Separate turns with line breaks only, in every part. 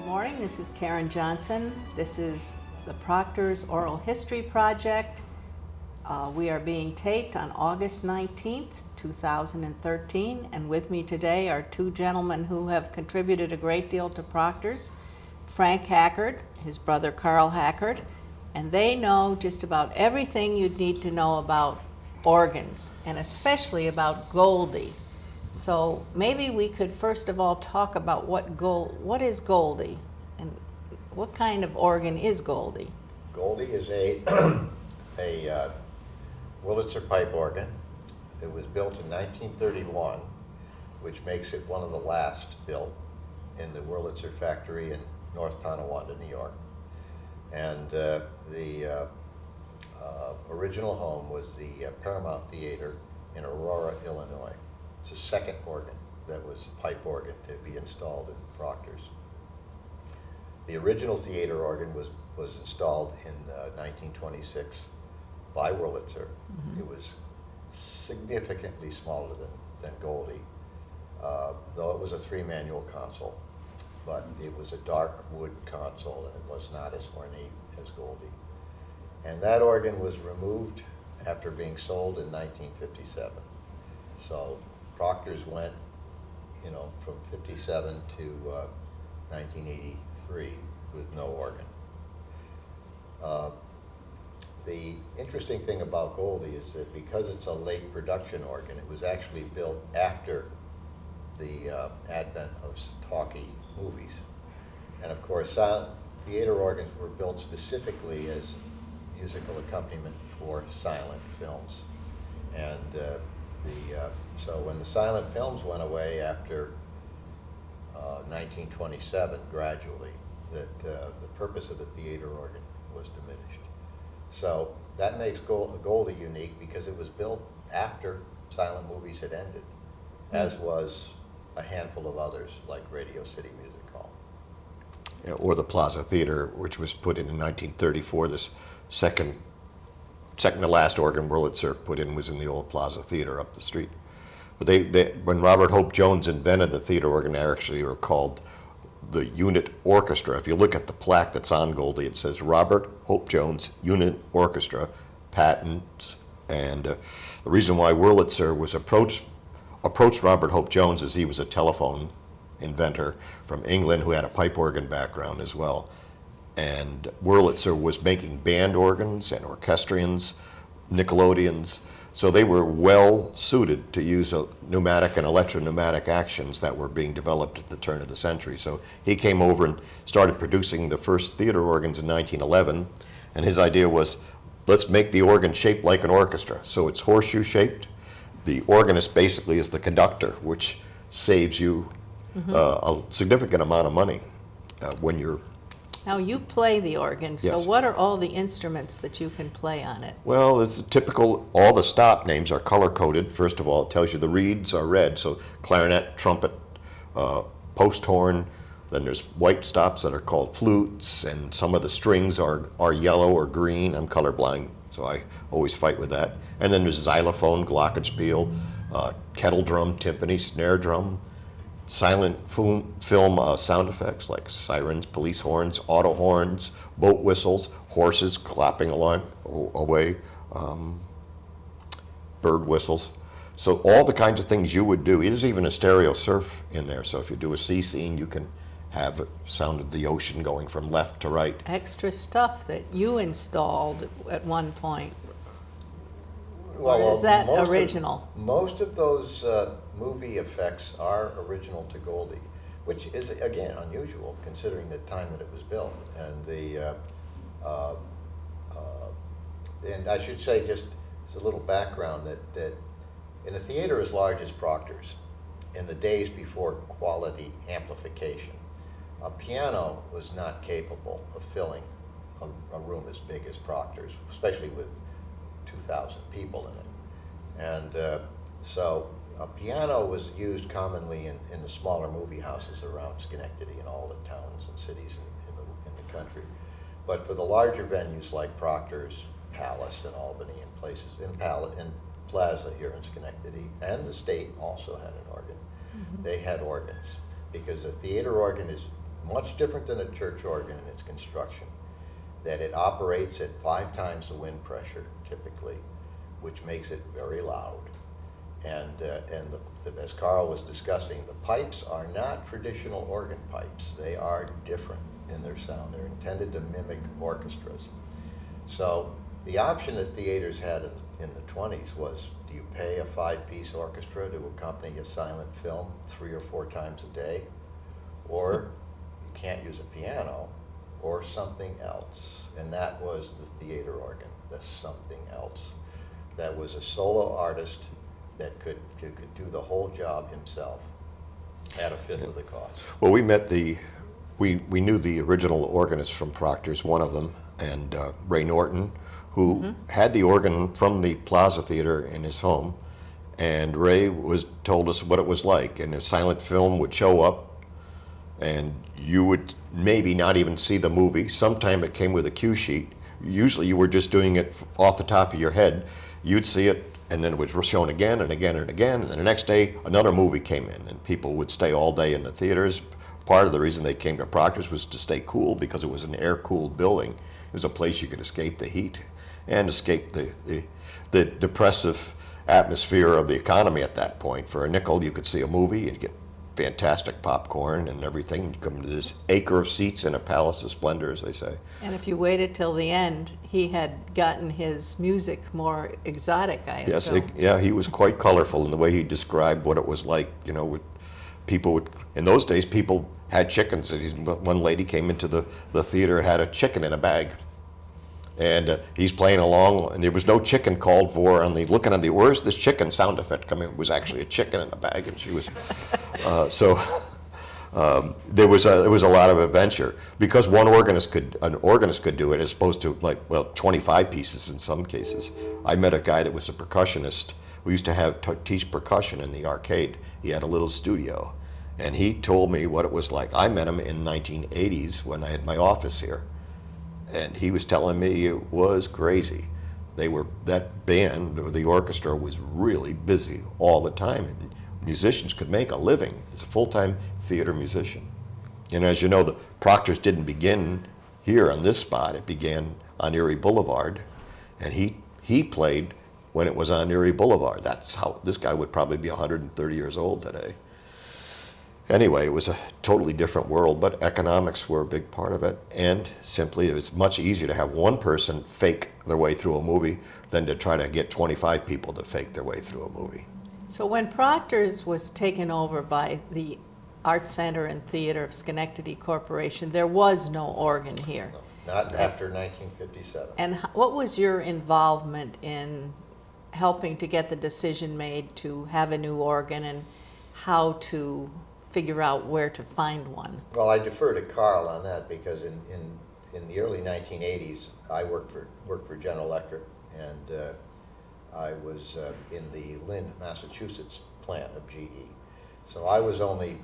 morning. This is Karen Johnson. This is the Proctors Oral History Project. We are being taped on August 19th, 2013, and with me today are two gentlemen who have contributed a great deal to Proctors. Frank Hackert, his brother Carl Hackert, and they know just about everything you'd need to know about organs, and especially about Goldie. So maybe we could first of all talk about what is Goldie, and what kind of organ is Goldie?
Goldie is a Wurlitzer pipe organ. It was built in 1931, which makes it one of the last built in the Wurlitzer factory in North Tonawanda, New York. And the original home was the Paramount Theater in Aurora, Illinois. It's a second organ that was a pipe organ to be installed in Proctors. The original theater organ was installed in 1926 by Wurlitzer. Mm-hmm. It was significantly smaller than Goldie, though it was a three-manual console. But it was a dark wood console, and it was not as ornate as Goldie. And that organ was removed after being sold in 1957. So Proctors went, from 57 to 1983 with no organ. The interesting thing about Goldie is that because it's a late production organ, it was actually built after the advent of talkie movies. And of course, silent theater organs were built specifically as musical accompaniment for silent films. And so when the silent films went away after 1927, gradually, the purpose of the theater organ was diminished. So that makes Goldie unique because it was built after silent movies had ended, as was a handful of others like Radio City Music Hall.
Yeah, or the Plaza Theater, which was put in 1934. This second to last organ Wurlitzer put in was in the old Plaza Theater up the street. But when Robert Hope Jones invented the theater organ, they actually were called the Unit Orchestra. If you look at the plaque that's on Goldie, it says Robert Hope Jones Unit Orchestra, patents. And the reason why Wurlitzer was approached Robert Hope Jones is he was a telephone inventor from England who had a pipe organ background as well. And Wurlitzer was making band organs and orchestrions, Nickelodeons, so they were well suited to use pneumatic and electro-pneumatic actions that were being developed at the turn of the century. So he came over and started producing the first theater organs in 1911, and his idea was, let's make the organ shaped like an orchestra. So it's horseshoe shaped. The organist basically is the conductor, which saves you a significant amount of money when you're...
Now you play the organ, so
Yes.
what are all the instruments that you can play on it?
Well, it's typical, all the stop names are color-coded. First of all, it tells you the reeds are red, so clarinet, trumpet, post horn. Then there's white stops that are called flutes, and some of the strings are yellow or green. I'm colorblind, so I always fight with that. And then there's xylophone, glockenspiel, kettle drum, timpani, snare drum, silent film sound effects like sirens, police horns, auto horns, boat whistles, horses clapping away, bird whistles. So all the kinds of things you would do. There's even a stereo surf in there. So if you do a sea scene, you can have a sound of the ocean going from left to right.
Extra stuff that you installed at one point.
Well,
Or is that original?
Most of those movie effects are original to Goldie, which is, again, unusual considering the time that it was built. And and I should say, just as a little background, that in a theater as large as Proctors, in the days before quality amplification, a piano was not capable of filling a room as big as Proctors, especially with 2,000 people in it. And so a piano was used commonly in the smaller movie houses around Schenectady and all the towns and cities in the country. But for the larger venues like Proctors, Palace in Albany, and places, in Plaza here in Schenectady, and the state also had an organ. Mm-hmm. They had organs, because a theater organ is much different than a church organ in its construction, that it operates at 5 times the wind pressure typically, which makes it very loud. And as Carl was discussing, the pipes are not traditional organ pipes. They are different in their sound. They're intended to mimic orchestras. So the option that theaters had in the 20s was, do you pay a 5-piece orchestra to accompany a silent film 3 or 4 times a day? Or you can't use a piano, or something else. And that was the theater organ, the something else. That was a solo artist that could do the whole job himself at a fifth of the cost.
Well, we knew the original organist from Proctors, one of them, and Ray Norton, who had the organ from the Plaza Theater in his home, and Ray told us what it was like, and a silent film would show up, and you would maybe not even see the movie. Sometime it came with a cue sheet. Usually you were just doing it off the top of your head. You'd see it, and then it was shown again and again and again, and then the next day another movie came in, and people would stay all day in the theaters. Part of the reason they came to Proctor's was to stay cool, because it was an air-cooled building. It was a place you could escape the heat and escape the depressive atmosphere of the economy at that point. For a nickel, you could see a movie and get fantastic popcorn and everything. You come to this acre of seats in a palace of splendor, as they say.
And if you waited till the end, he had gotten his music more exotic, I assume.
Yeah, he was quite colorful in the way he described what it was like. You know, with in those days, people had chickens. One lady came into the theater and had a chicken in a bag. And he's playing along, and there was no chicken called for. And looking at where's this chicken sound effect coming? It was actually a chicken in a bag, and she was. There was a lot of adventure, because an organist could do it, as opposed to 25 pieces in some cases. I met a guy that was a percussionist. We used to teach percussion in the arcade. He had a little studio, and he told me what it was like. I met him in 1980s when I had my office here. And he was telling me it was crazy. That band, the orchestra, was really busy all the time, and musicians could make a living as a full-time theater musician. And as you know, the Proctors didn't begin here on this spot. It began on Erie Boulevard, and he played when it was on Erie Boulevard. That's how this guy would probably be 130 years old today. Anyway, it was a totally different world, but economics were a big part of it. And simply, it was much easier to have one person fake their way through a movie than to try to get 25 people to fake their way through a movie.
So when Proctor's was taken over by the Art Center and Theater of Schenectady Corporation, there was no organ here.
No, not after 1957.
And what was your involvement in helping to get the decision made to have a new organ, and how to figure out where to find one?
Well, I defer to Carl on that, because in the early 1980s, I worked for General Electric, and I was in the Lynn, Massachusetts plant of GE. So I was only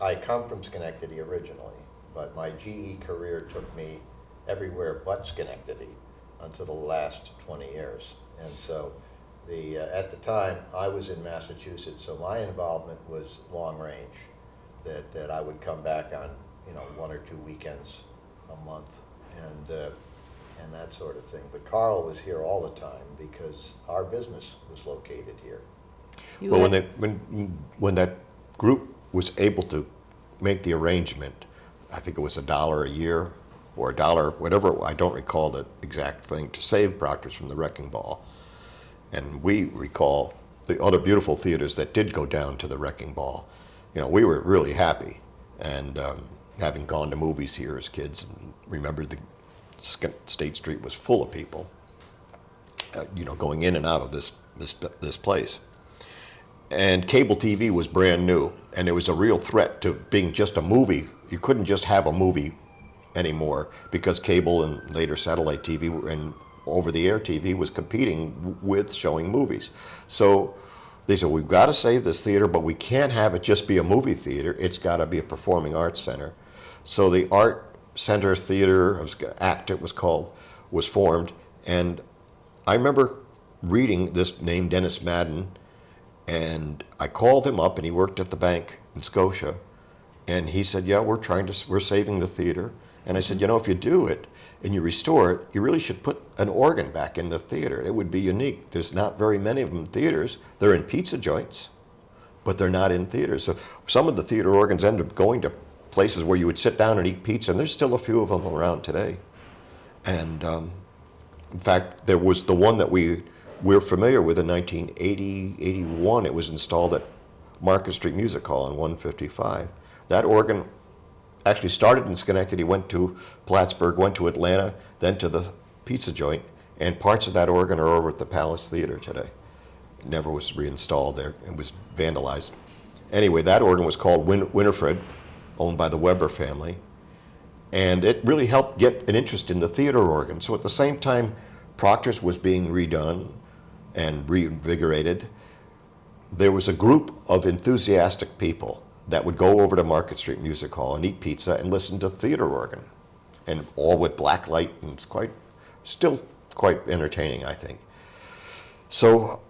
I come from Schenectady originally, but my GE career took me everywhere but Schenectady until the last 20 years. And so at the time, I was in Massachusetts, so my involvement was long range. That I would come back on, 1 or 2 weekends a month, and that sort of thing. But Carl was here all the time because our business was located here.
Well, when that group was able to make the arrangement, I think it was $1 a year or $1, whatever, I don't recall the exact thing, to save Proctor's from the wrecking ball. And we recall the other beautiful theaters that did go down to the wrecking ball. We were really happy, and having gone to movies here as kids, and remembered the State Street was full of people, going in and out of this place. And cable TV was brand new, and it was a real threat to being just a movie. You couldn't just have a movie anymore, because cable and later satellite TV and over-the-air TV was competing with showing movies. So they said, we've got to save this theater, but we can't have it just be a movie theater. It's got to be a performing arts center. So the Art Center Theater, ACT it was called, was formed. And I remember reading this name, Dennis Madden, and I called him up, and he worked at the bank in Scotia. And he said, yeah, we're saving the theater. And I said, you know, if you do it and you restore it, you really should put an organ back in the theater. It would be unique. There's not very many of them in theaters. They're in pizza joints, but they're not in theaters. So some of the theater organs end up going to places where you would sit down and eat pizza, and there's still a few of them around today. And in fact, there was the one that we're familiar with in 1980, 81. It was installed at Market Street Music Hall on 155. That organ actually started in Schenectady, went to Plattsburgh, went to Atlanta, then to the pizza joint, and parts of that organ are over at the Palace Theater today. It never was reinstalled there. It was vandalized. Anyway, that organ was called Winifred, owned by the Weber family, and it really helped get an interest in the theater organ. So at the same time Proctors was being redone and reinvigorated, there was a group of enthusiastic people that would go over to Market Street Music Hall and eat pizza and listen to theater organ, and all with black light, and it's still quite entertaining, I think. So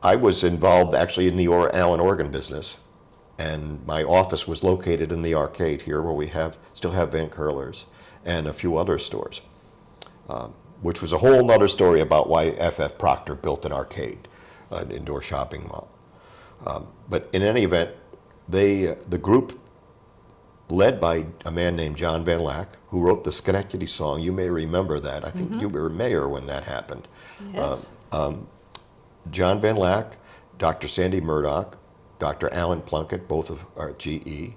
I was involved actually in the Allen organ business, and my office was located in the arcade here, where we still have Van Curler's and a few other stores, which was a whole nother story about why F.F. Proctor built an arcade, an indoor shopping mall. But in any event, the group, led by a man named John Van Lack, who wrote the Schenectady song. You may remember that. I think you were mayor when that happened.
Yes.
John Van Lack, Dr. Sandy Murdoch, Dr. Alan Plunkett, both of our GE,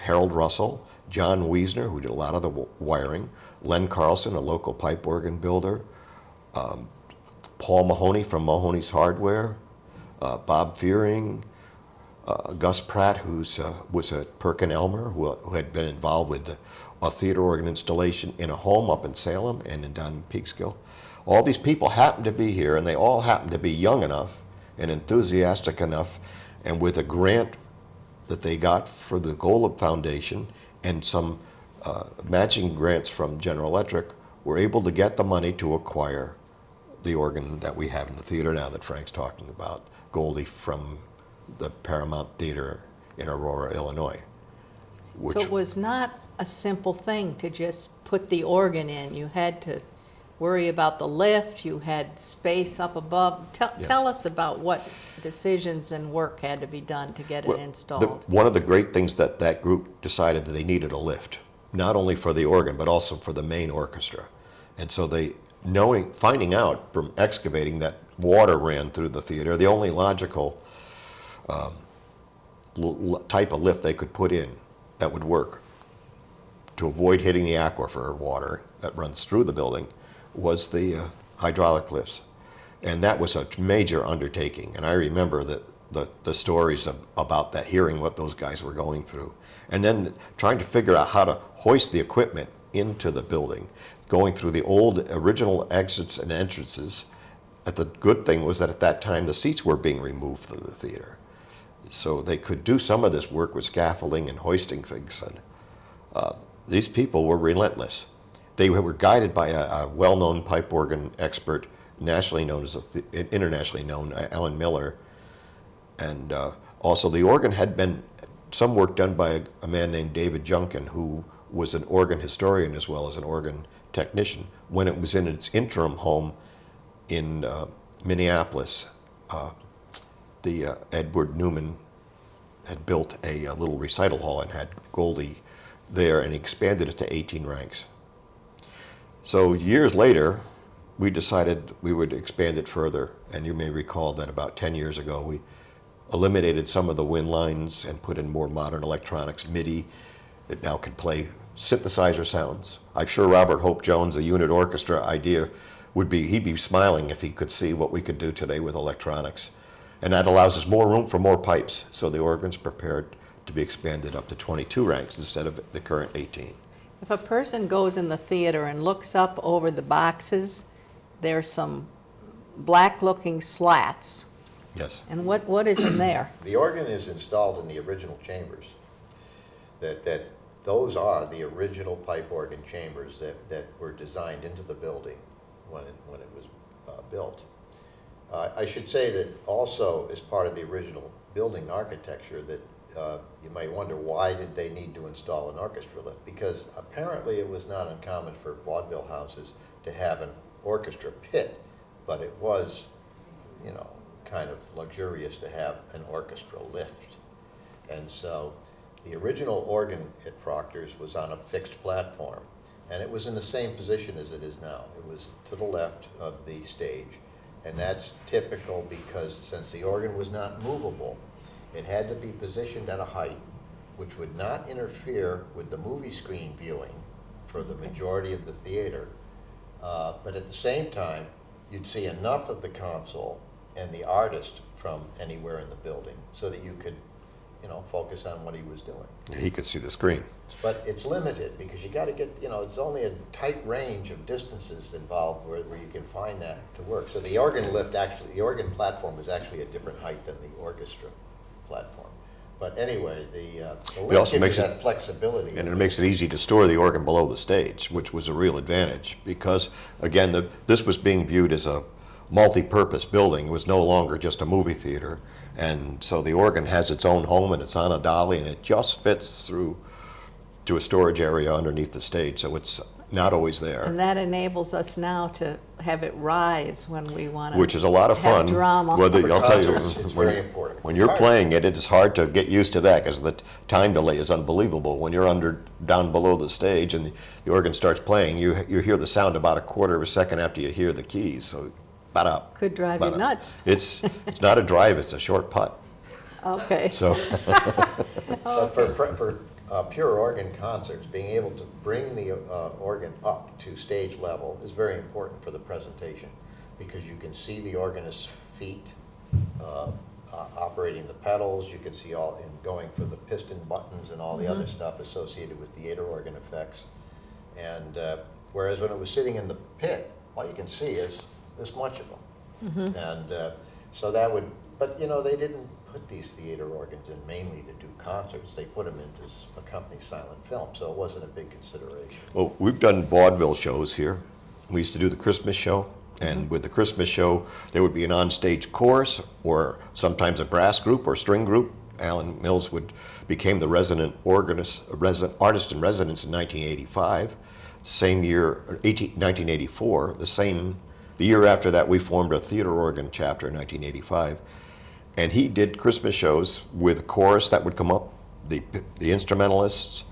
Harold Russell, John Wiesner, who did a lot of the wiring, Len Carlson, a local pipe organ builder, Paul Mahoney from Mahoney's Hardware, Bob Fearing, Gus Pratt, who was a Perkin-Elmer, who had been involved with a theater organ installation in a home up in Salem and down in Peekskill. All these people happened to be here, and they all happened to be young enough and enthusiastic enough, and with a grant that they got for the Golub Foundation and some matching grants from General Electric, were able to get the money to acquire the organ that we have in the theater now that Frank's talking about, Goldie from the Paramount Theater in Aurora, Illinois.
So it was not a simple thing to just put the organ in. You had to worry about the lift, you had space up above. Tell us about what decisions and work had to be done to get it installed.
One of the great things that group decided that they needed a lift, not only for the organ, but also for the main orchestra. And so finding out from excavating that water ran through the theater, the only logical type of lift they could put in that would work to avoid hitting the aquifer water that runs through the building was the hydraulic lifts. And that was a major undertaking. And I remember the stories about that, hearing what those guys were going through. And then trying to figure out how to hoist the equipment into the building, going through the old original exits and entrances. The good thing was that at that time the seats were being removed from the theater. So they could do some of this work with scaffolding and hoisting things. And these people were relentless. They were guided by a well-known pipe organ expert, nationally known internationally known, Alan Miller. And also the organ had been some work done by a man named David Junkin, who was an organ historian as well as an organ technician, when it was in its interim home in Minneapolis. Edward Newman had built a little recital hall and had Goldie there, and he expanded it to 18 ranks. So years later, we decided we would expand it further, and you may recall that about 10 years ago we eliminated some of the wind lines and put in more modern electronics, MIDI. It now can play synthesizer sounds. I'm sure Robert Hope Jones, the unit orchestra idea, he'd be smiling if he could see what we could do today with electronics. And that allows us more room for more pipes, so the organ's prepared to be expanded up to 22 ranks instead of the current 18.
If a person goes in the theater and looks up over the boxes, there's some black-looking slats.
Yes.
And what is in there?
The organ is installed in the original chambers. Those are the original pipe organ chambers that were designed into the building when it was built. I should say that also, as part of the original building architecture that you might wonder, why did they need to install an orchestra lift? Because apparently it was not uncommon for vaudeville houses to have an orchestra pit, but it was, you know, kind of luxurious to have an orchestra lift. And so the original organ at Proctor's was on a fixed platform, and it was in the same position as it is now. It was to the left of the stage, and that's typical because since the organ was not movable, it had to be positioned at a height which would not interfere with the movie screen viewing for the majority of the theater, but at the same time, you'd see enough of the console and the artist from anywhere in the building so that you could, you know, focus on what he was doing.
And he could see the screen.
But it's limited because you got to get, you know, it's only a tight range of distances involved where you can find that to work. So the organ lift actually, the organ platform was actually a different height than the orchestra platform. But anyway, the lift gives you that flexibility.
And it makes it easy to store the organ below the stage, which was a real advantage because, again, this was being viewed as a multi-purpose building. It was no longer just a movie theater. And so the organ has its own home and it's on a dolly and it just fits through to a storage area underneath the stage. So it's not always there.
And that enables us now to have it rise when we want to.
Which is a lot of fun.
Have drama.
Whether, I'll tell you,
It's very important.
when you're playing it, it is hard to get used to that because the time delay is unbelievable. When you're down below the stage and the organ starts playing, you hear the sound about a quarter of a second after you hear the keys. So, ba-da,
Could drive you nuts.
It's not a drive; it's a short putt.
Okay.
So,
But for pure organ concerts, being able to bring the organ up to stage level is very important for the presentation because you can see the organist's feet operating the pedals. You can see all in going for the piston buttons and all the other stuff associated with theater organ effects. And whereas when it was sitting in the pit, all you can see is this much of them. And so that would, but you know, they didn't put these theater organs in mainly to do concerts. They put them in to accompany silent film, so it wasn't a big consideration.
well, we've done vaudeville shows here. We used to do the Christmas show, and with the Christmas show, there would be an onstage chorus, or sometimes a brass group or string group. Alan Mills became the resident organist, artist in residence in 1985. Same year, 1984, the year after that, we formed a theater organ chapter in 1985. And he did Christmas shows with a chorus that would come up, the instrumentalists,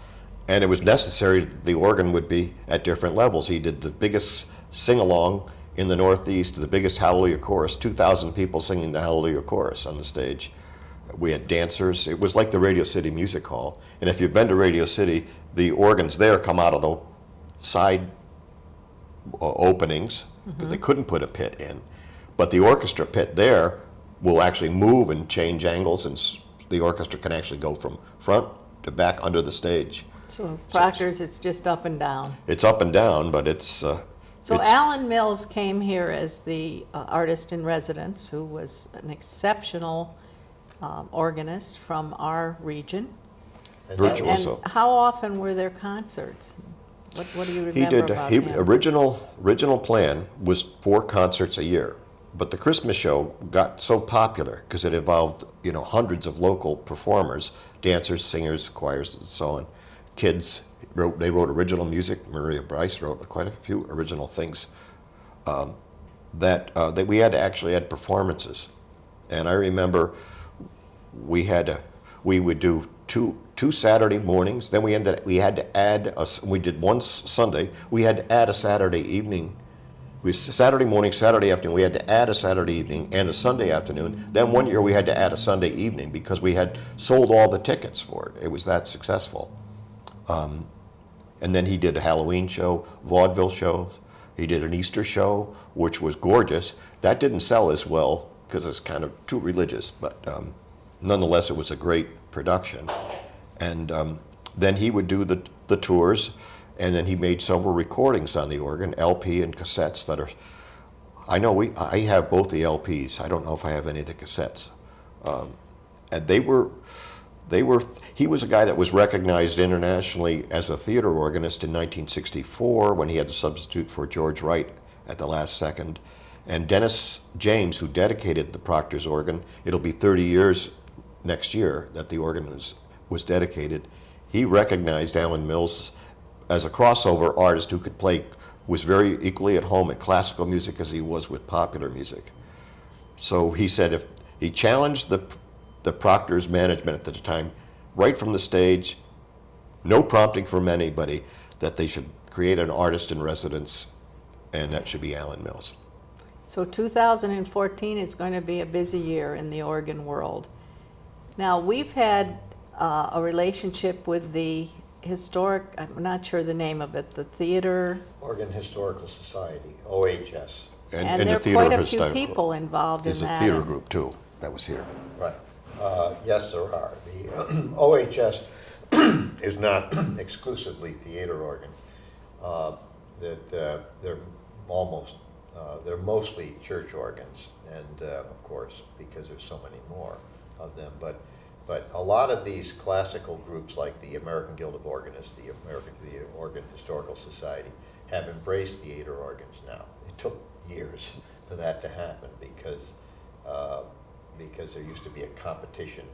and it was necessary the organ would be at different levels. He did the biggest sing-along in the Northeast, the biggest Hallelujah chorus, 2,000 people singing the Hallelujah chorus on the stage. We had dancers. It was like the Radio City Music Hall. And if you've been to Radio City, the organs there come out of the side openings, because they couldn't put a pit in. But the orchestra pit there will actually move and change angles, and the orchestra can actually go from front to back under the stage.
So Proctor's, it's just up and down.
It's up and down, but it's...
So Alan Mills came here as the artist in residence, who was an exceptional organist from our region.
And that
Virtuoso.
was-
And how often were there concerts? What do you remember
He did.
about him?
Original plan was 4 concerts a year, but the Christmas show got so popular because it involved, you know, hundreds of local performers, dancers, singers, choirs, and so on. Kids they wrote original music. Maria Bryce wrote quite a few original things. That we actually had performances, and I remember we would do two Saturday mornings. Then we had to add we did one Sunday. We had to add a Saturday evening. Saturday morning, Saturday afternoon. We had to add a Saturday evening and a Sunday afternoon. Then one year we had to add a Sunday evening because we had sold all the tickets for it. It was that successful. And then he did a Halloween show, vaudeville shows. He did an Easter show, which was gorgeous. That didn't sell as well because it's kind of too religious, but nonetheless, it was a great production. And then he would do the tours, and then he made several recordings on the organ, LP and cassettes that are, I have both the LPs. I don't know if I have any of the cassettes. And he was a guy that was recognized internationally as a theater organist in 1964 when he had to substitute for George Wright at the last second. And Dennis James, who dedicated the Proctor's organ, it'll be 30 years next year that the organ was dedicated, he recognized Alan Mills as a crossover artist who could play, was very equally at home at classical music as he was with popular music. So he said if he challenged the Proctors management at the time, right from the stage, no prompting from anybody, that they should create an artist in residence, and that should be Alan Mills.
So 2014 is going to be a busy year in the organ world. Now, we've had a relationship with the historic, I'm not sure the name of it, the Theater.
Organ Historical Society, OHS.
And
the
there are
theater
quite a few
historical-
people involved in
There's
that.
a theater group too that was here.
Right. Yes, there are. The OHS is not exclusively theater organ. They're mostly church organs, and of course, because there's so many more of them. But a lot of these classical groups, like the American Guild of Organists, the Organ Historical Society, have embraced theater organs now. It took years for that to happen because there used to be a competition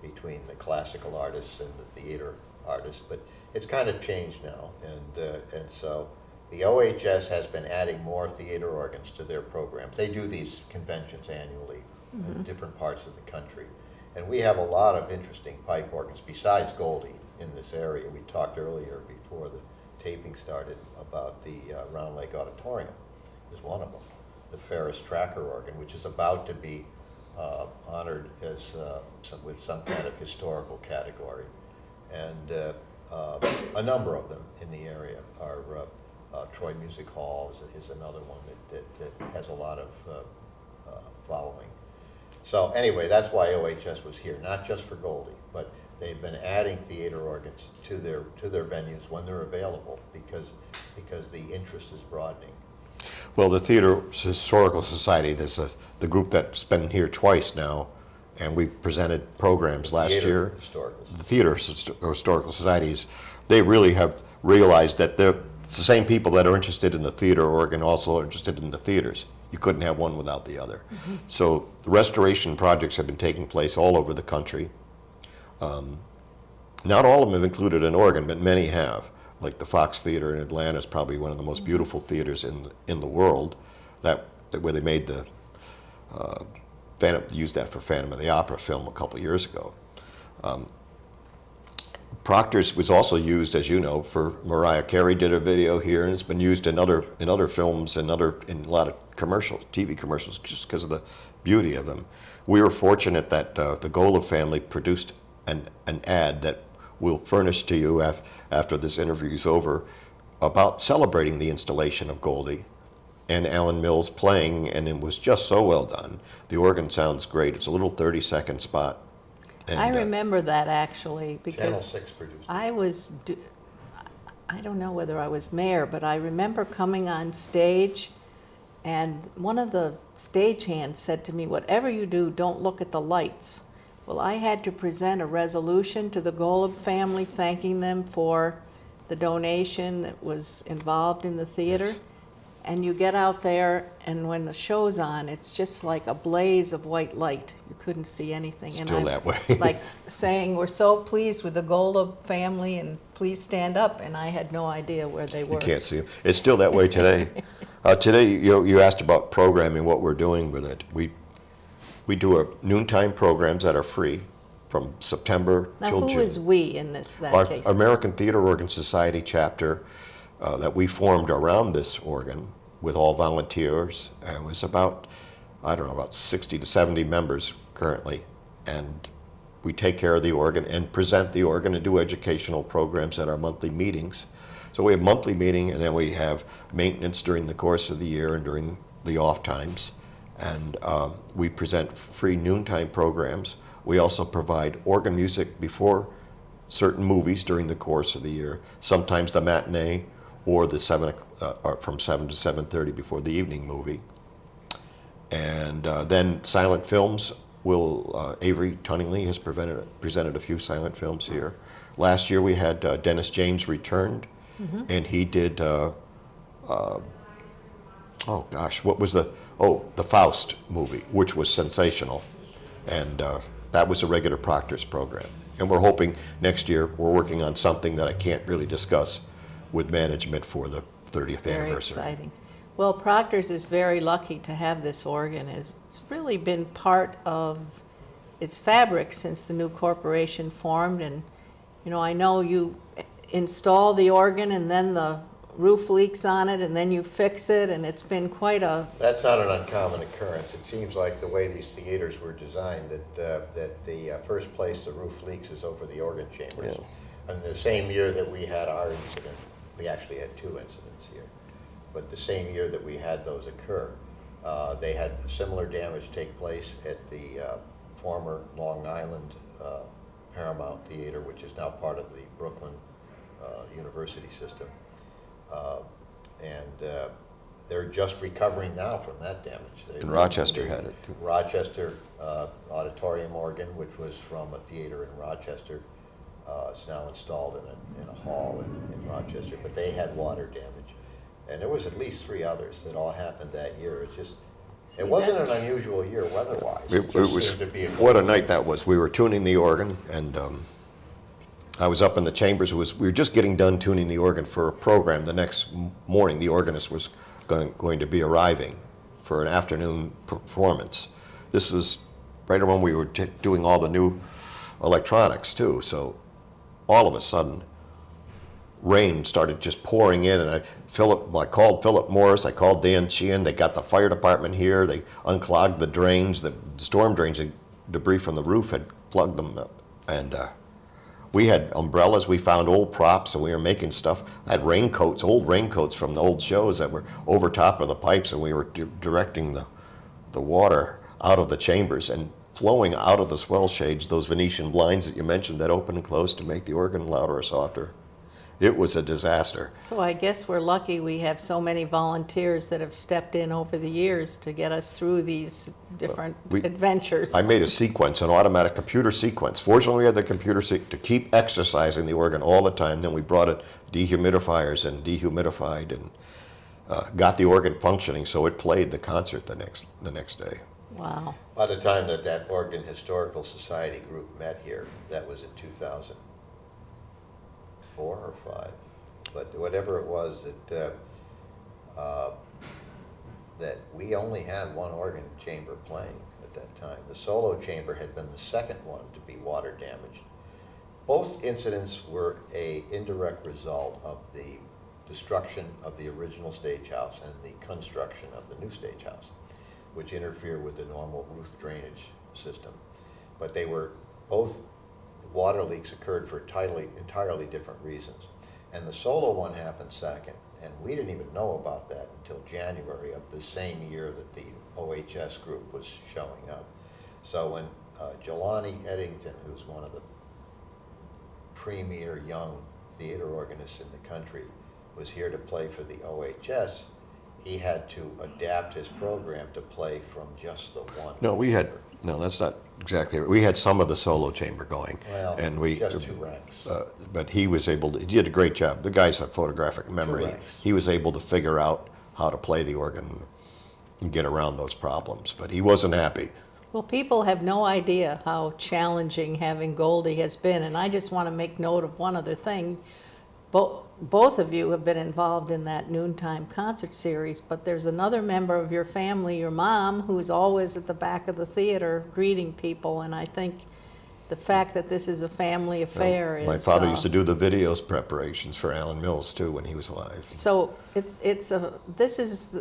between the classical artists and the theater artists, but it's kind of changed now, and so the OHS has been adding more theater organs to their programs. They do these conventions annually in different parts of the country, and we have a lot of interesting pipe organs besides Goldie in this area. We talked earlier before the taping started about the Round Lake Auditorium is one of them. The Ferris Tracker organ, which is about to be honored as with some kind of historical category, and a number of them in the area are Troy Music Hall is another one that has a lot of following. So anyway, that's why OHS was here, not just for Goldie, but they've been adding theater organs to their venues when they're available because the interest is broadening.
Well, the Theater Historical Society, there's the group that's been here twice now, and we presented programs last year. The Theater Historical Societies, they really have realized that it's the same people that are interested in the theater organ also are interested in the theaters. You couldn't have one without the other. So the restoration projects have been taking place all over the country. Not all of them have included an organ, but many have. Like the Fox Theater in Atlanta is probably one of the most beautiful theaters in the world. Where they made the used that for Phantom of the Opera film a couple years ago. Proctors was also used, as you know, for Mariah Carey did a video here, and it's been used in other films and in a lot of commercials, TV commercials, just because of the beauty of them. We were fortunate that the Golub family produced an ad that we'll furnish to you after this interview is over about celebrating the installation of Goldie and Alan Mills playing, and it was just so well done. The organ sounds great. It's a little 30-second spot. And,
I remember that actually because
Channel 6 produced it.
I don't know whether I was mayor, but I remember coming on stage and one of the stagehands said to me, "Whatever you do, don't look at the lights." Well, I had to present a resolution to the Golub family thanking them for the donation that was involved in the theater.
Yes.
And you get out there, and when the show's on, it's just like a blaze of white light. You couldn't see anything.
Still
I'm
that way.
like saying, "We're so pleased with the Golub family, and please stand up." And I had no idea where they were.
You can't see them. It's still that way today. Today, you asked about programming, what we're doing with it. We do noontime programs that are free from September
Now,
till
who
June.
is we in that
Our
case?
American Theater Organ Society chapter that we formed around this organ with all volunteers. It was about 60 to 70 members currently. And we take care of the organ and present the organ and do educational programs at our monthly meetings. So we have monthly meeting, and then we have maintenance during the course of the year and during the off times. And we present free noontime programs. We also provide organ music before certain movies during the course of the year, sometimes the matinee or the from 7 to 7:30 before the evening movie. And then silent films Avery Tunningley has presented a few silent films here. Last year we had Dennis James returned, and he did, what was the Faust movie, which was sensational. And that was a regular Proctors program. And we're hoping next year, we're working on something that I can't really discuss with management for the 30th
Very
anniversary.
exciting. Well, Proctors is very lucky to have this organ. It's really been part of its fabric since the new corporation formed. And, you know, I know you install the organ and then the roof leaks on it and then you fix it, and it's been quite a...
That's not an uncommon occurrence. It seems like the way these theaters were designed, that the first place the roof leaks is over the organ chambers.
Yeah.
And the same year that we had our incident, we actually had 2 incidents here, but the same year that we had those occur, they had similar damage take place at the former Long Island Paramount Theater, which is now part of the Brooklyn University system. They're just recovering now from that damage.
And Rochester had it too.
Rochester auditorium organ, which was from a theater in Rochester. It's now installed in a hall in Rochester, but they had water damage. And there was at least 3 others that all happened that year. It wasn't an unusual year weather-wise.
It was,
seemed to be
what a night that was. We were tuning the organ, and I was up in the chambers. We were just getting done tuning the organ for a program. The next morning, the organist was going to be arriving for an afternoon performance. This was right around when we were doing all the new electronics, too. So all of a sudden, rain started just pouring in, and I called Philip Morris, I called Dan Sheehan. They got the fire department here. They unclogged the drains, the storm drains. The debris from the roof had plugged them up. And we had umbrellas. We found old props, and we were making stuff. I had raincoats, old raincoats from the old shows that were over top of the pipes, and we were directing the water out of the chambers and flowing out of the swell shades, those Venetian blinds that you mentioned that open and close to make the organ louder or softer. It was a disaster.
So I guess we're lucky we have so many volunteers that have stepped in over the years to get us through these different adventures.
I made a sequence, an automatic computer sequence. Fortunately, we had the computer to keep exercising the organ all the time. Then we brought it dehumidifiers and dehumidified and got the organ functioning so it played the concert the next day.
Wow.
By the time that Organ Historical Society group met here, that was in 2004 or 5, but whatever it was, that we only had 1 organ chamber playing at that time. The solo chamber had been the second one to be water damaged. Both incidents were an indirect result of the destruction of the original stagehouse and the construction of the new stagehouse, which interfered with the normal roof drainage system. But they were both, water leaks occurred for entirely different reasons. And the solo one happened second, and we didn't even know about that until January of the same year that the OHS group was showing up. So when Jelani Eddington, who's one of the premier young theater organists in the country, was here to play for the OHS, he had to adapt his program to play from just the one.
No, that's not exactly right. We had some of the solo chamber going.
Well,
and we
just 2 ranks.
But he was able to, he did a great job. The guy's a photographic memory.
Correct.
He was able to figure out how to play the organ and get around those problems, but he wasn't happy.
Well, people have no idea how challenging having Goldie has been, and I just want to make note of one other thing. Both of you have been involved in that noontime concert series, but there's another member of your family, your mom, who's always at the back of the theater greeting people, and I think the fact that this is a family affair is...
My father used to do the videos preparations for Alan Mills, too, when he was alive.
So this is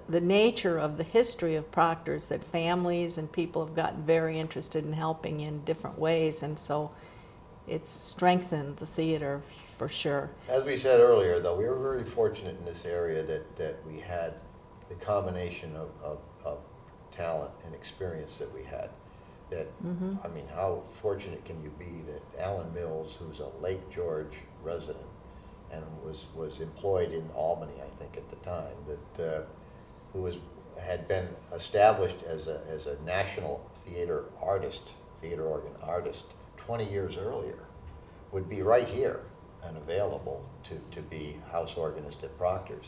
the nature of the history of Proctors, that families and people have gotten very interested in helping in different ways, and so it's strengthened the theater for sure.
As we said earlier, though, we were very fortunate in this area that we had the combination of talent and experience that we had. That, I mean, how fortunate can you be that Alan Mills, who's a Lake George resident and was employed in Albany, I think at the time, who had been established as a national theater organ artist 20 years earlier, would be right here and available to be house organist at Proctors.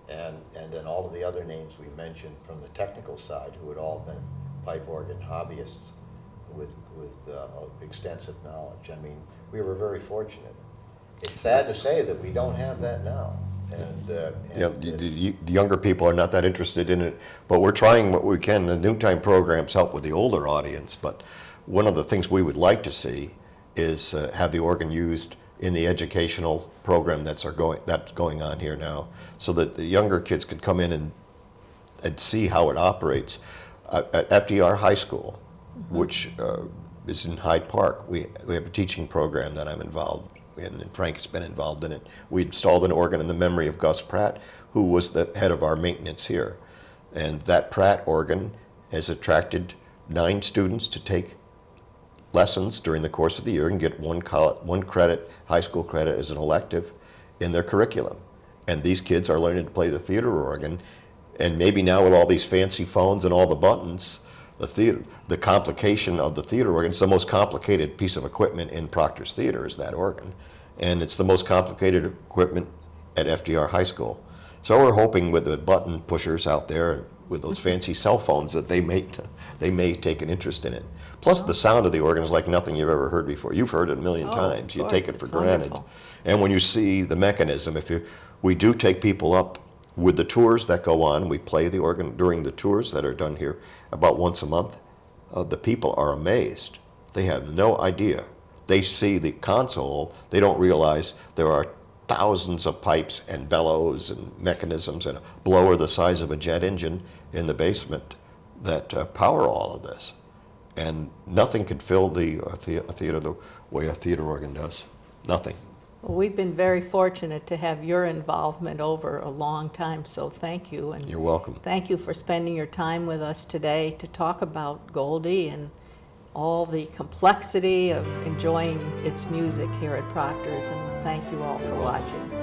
And then all of the other names we mentioned from the technical side, who had all been pipe organ hobbyists, with extensive knowledge. I mean, we were very fortunate. It's sad to say that we don't have that now.
Yeah, the younger people are not that interested in it, but we're trying what we can. The noontime programs help with the older audience, but one of the things we would like to see is have the organ used in the educational program that's going on here now, so that the younger kids could come in and see how it operates. At FDR High School, which is in Hyde Park, we have a teaching program that I'm involved in, and Frank has been involved in it. We installed an organ in the memory of Gus Pratt, who was the head of our maintenance here. And that Pratt organ has attracted 9 students to take lessons during the course of the year and get one credit, high school credit as an elective in their curriculum. And these kids are learning to play the theater organ, and maybe now with all these fancy phones and all the buttons, the complication of the theater organ, it's the most complicated piece of equipment in Proctors Theater is that organ. And it's the most complicated equipment at FDR High School. So we're hoping with the button pushers out there, with those fancy cell phones, that they may take an interest in it. Plus, the sound of the organ is like nothing you've ever heard before. You've heard it a million times. You take it for granted.
Wonderful.
And when you see the mechanism, we do take people up with the tours that go on. We play the organ during the tours that are done here about once a month. The people are amazed. They have no idea. They see the console. They don't realize there are thousands of pipes and bellows and mechanisms and a blower the size of a jet engine in the basement that power all of this. And nothing could fill the theater the way a theater organ does. Nothing.
Well, we've been very fortunate to have your involvement over a long time, so thank you. And
you're welcome.
Thank you for spending your time with us today to talk about Goldie and all the complexity of enjoying its music here at Proctors, and thank you all for watching.